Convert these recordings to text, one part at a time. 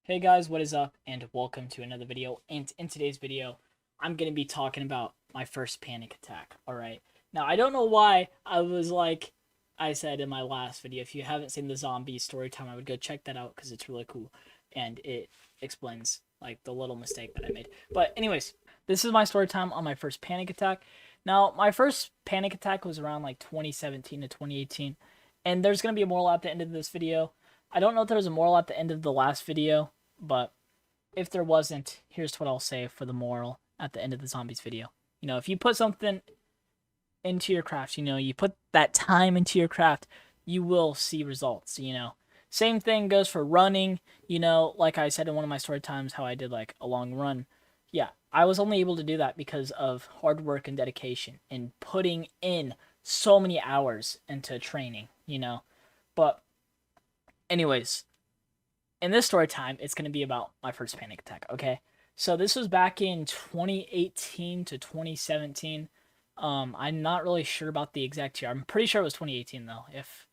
Hey guys, what is up? And welcome to another video. And in today's video, I'm going to be talking about my first panic attack. Alright. Now, I don't know why I was like I said in my last video. If you haven't seen the zombie story time, I would go check that out because it's really cool. And it explains like the little mistake that I made. But anyways, this is my story time on my first panic attack. Now, my first panic attack was around like 2017 to 2018. And there's going to be a moral at the end of this video. I don't know if there was a moral at the end of the last video, but if there wasn't, here's what I'll say for the moral at the end of the zombies video. You know, if you put something into your craft, you put that time into your craft, you will see results. Same thing goes for running, like I said in one of my story times, how I did like a long run. Yeah, I was only able to do that because of hard work and dedication and putting in so many hours into training. But anyways, in this story time, it's going to be about my first panic attack, okay? So this was back in 2018 to 2017. I'm not really sure about the exact year. I'm pretty sure it was 2018, though, if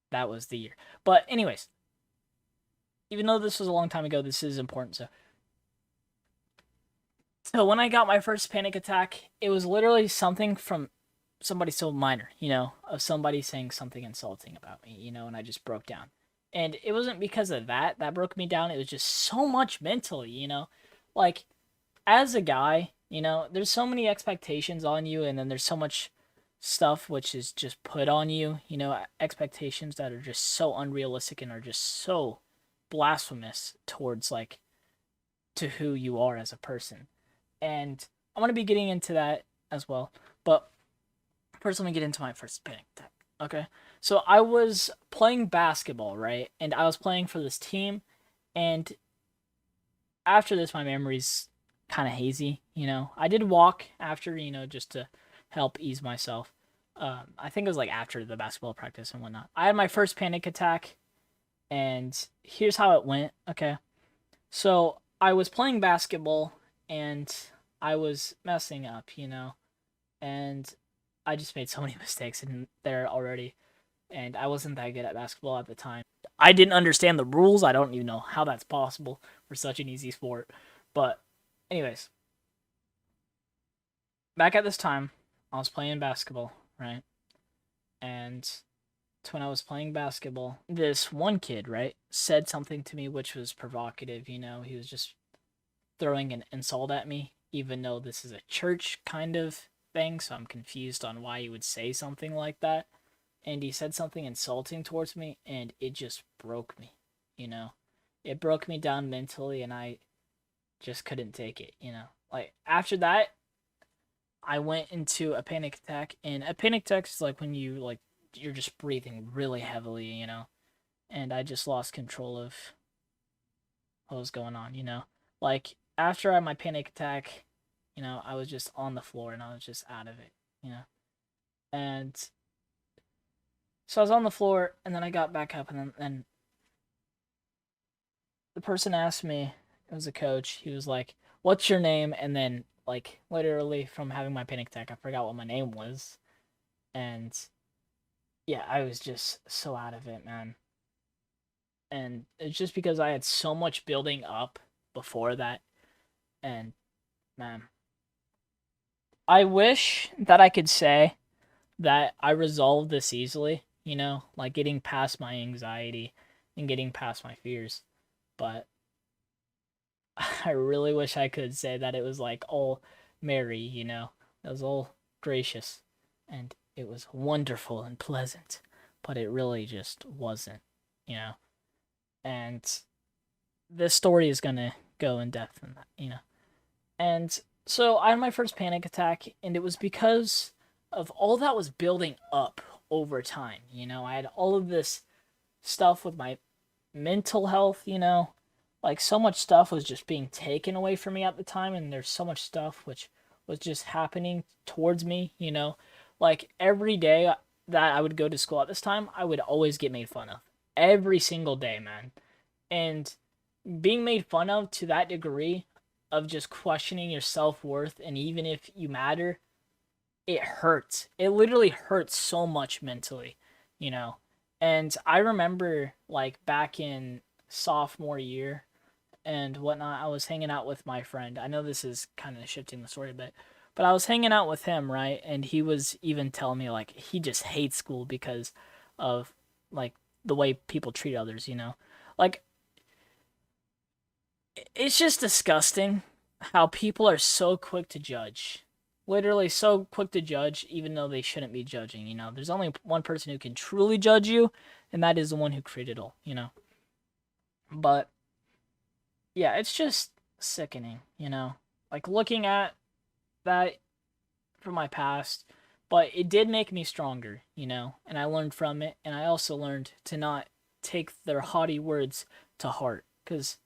that was the year. But anyways, even though this was a long time ago, this is important. So when I got my first panic attack, it was literally something from somebody so minor, of somebody saying something insulting about me, and I just broke down. And it wasn't because of that broke me down. It was just so much mentally. Like, as a guy, there's so many expectations on you, and then there's so much stuff which is just put on you, expectations that are just so unrealistic and are just so blasphemous towards, like, to who you are as a person. And I'm going to be getting into that as well. But first, let me get into my first panic attack. Okay. So I was playing basketball, right? And I was playing for this team. And after this, my memory's kind of hazy. I did walk after, just to help ease myself. I think it was like after the basketball practice and whatnot. I had my first panic attack. And here's how it went. Okay. So I was playing basketball and I was messing up. And I just made so many mistakes in there already, and I wasn't that good at basketball at the time. I didn't understand the rules. I don't even know how that's possible for such an easy sport. But anyways, back at this time, I was playing basketball, right? And when I was playing basketball, this one kid, right, said something to me which was provocative. He was just throwing an insult at me, even though this is a church kind of thing, so I'm confused on why he would say something like that. And he said something insulting towards me, and it just broke me. It broke me down mentally, and I just couldn't take it. Like, after that, I went into a panic attack, and a panic attack is like when you're just breathing really heavily. And I just lost control of what was going on. Like, after I had my panic attack, I was just on the floor and I was just out of it. And so I was on the floor and then I got back up and then the person asked me, it was a coach, he was like, "What's your name?" And then, like, literally from having my panic attack, I forgot what my name was. And yeah, I was just so out of it, man. And it's just because I had so much building up before that. And man, I wish that I could say that I resolved this easily, like getting past my anxiety and getting past my fears. But I really wish I could say that it was like all merry, it was all gracious and it was wonderful and pleasant, but it really just wasn't. And this story is gonna go in depth in that. And so I had my first panic attack, and it was because of all that was building up over time. I had all of this stuff with my mental health. Like, so much stuff was just being taken away from me at the time, and there's so much stuff which was just happening towards me. Like, every day that I would go to school at this time, I would always get made fun of. Every single day, man. And being made fun of to that degree of just questioning your self-worth and even if you matter, it hurts. It literally hurts so much mentally. you know and I remember, like, back in sophomore year and whatnot, I was hanging out with my friend. I know this is kind of shifting the story a bit, but I was hanging out with him, right? And he was even telling me like he just hates school because of like the way people treat others, you know? Like it's just disgusting how people are so quick to judge. Literally so quick to judge even though they shouldn't be judging, you know? There's only one person who can truly judge you, and that is the one who created all, you know? But yeah, it's just sickening, you know? Like looking at that from my past, but it did make me stronger, you know? And I learned from it, and I also learned to not take their haughty words to heart cuz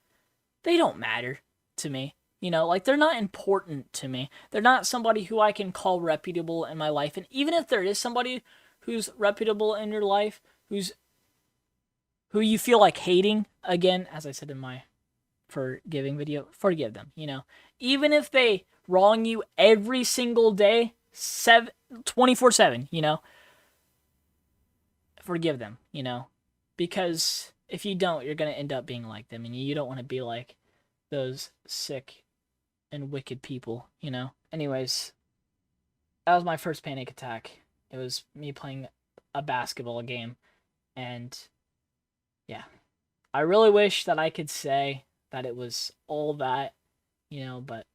they don't matter to me. You know, like they're not important to me. They're not somebody who I can call reputable in my life. And even if there is somebody who's reputable in your life, who you feel like hating, again, as I said in my forgiving video, forgive them, you know. Even if they wrong you every single day, 24/7, you know, forgive them, you know. Because if you don't, you're going to end up being like them, and you don't want to be like those sick and wicked people, you know? Anyways, that was my first panic attack. It was me playing a basketball game, and yeah. I really wish that I could say that it was all that, you know, but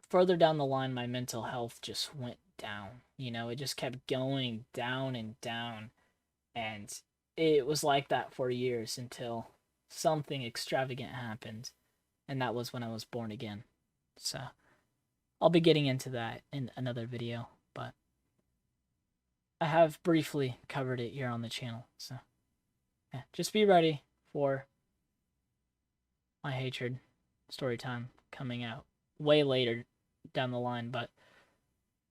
further down the line, my mental health just went down, you know? It just kept going down and down, and it was like that for years until something extravagant happened, and that was when I was born again. So I'll be getting into that in another video, but I have briefly covered it here on the channel. So yeah, just be ready for my hatred story time coming out way later down the line, but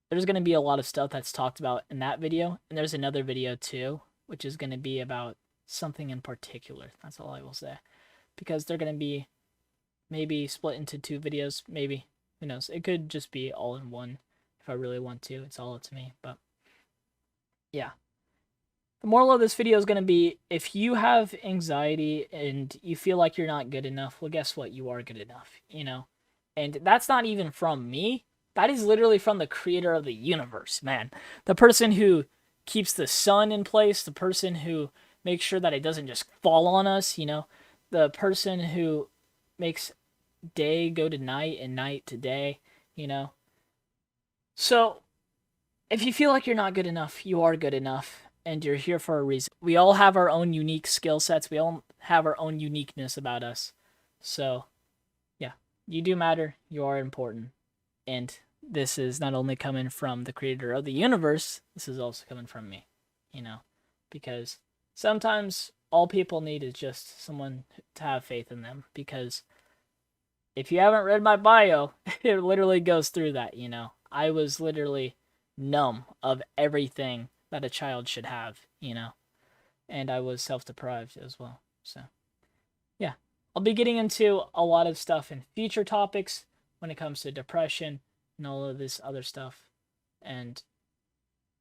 there's going to be a lot of stuff that's talked about in that video, and there's another video too, which is going to be about something in particular. That's all I will say, because they're going to be maybe split into 2 videos, maybe. Who knows? It could just be all in one if I really want to. It's all up to me. But yeah. The moral of this video is going to be, if you have anxiety and you feel like you're not good enough, well, guess what? You are good enough, you know? And that's not even from me. That is literally from the creator of the universe, man. The person who keeps the sun in place, the person who makes sure that it doesn't just fall on us, you know? The person who makes day go to night and night to day, you know? So, if you feel like you're not good enough, you are good enough, and you're here for a reason. We all have our own unique skill sets. We all have our own uniqueness about us. So, yeah, you do matter. You are important. And this is not only coming from the creator of the universe, this is also coming from me, you know? Because sometimes all people need is just someone to have faith in them, because if you haven't read my bio, it literally goes through that, you know. I was literally numb of everything that a child should have, you know. And I was self-deprived as well. So, yeah. I'll be getting into a lot of stuff in future topics when it comes to depression and all of this other stuff. And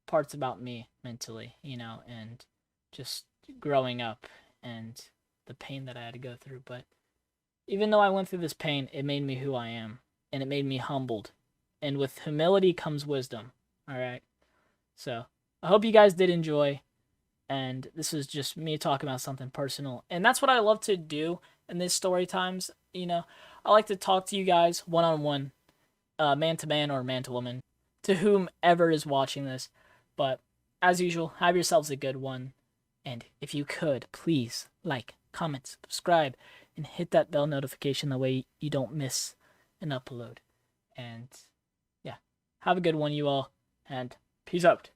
parts about me mentally, you know, and just growing up and the pain that I had to go through. But even though I went through this pain, it made me who I am, and it made me humbled. And with humility comes wisdom, all right? So I hope you guys did enjoy, and this is just me talking about something personal. And that's what I love to do in these story times, you know? I like to talk to you guys one-on-one, man-to-man or man-to-woman, to whomever is watching this. But as usual, have yourselves a good one. And if you could, please like, comment, subscribe, and hit that bell notification. That way you don't miss an upload. And yeah, have a good one, you all, and peace out.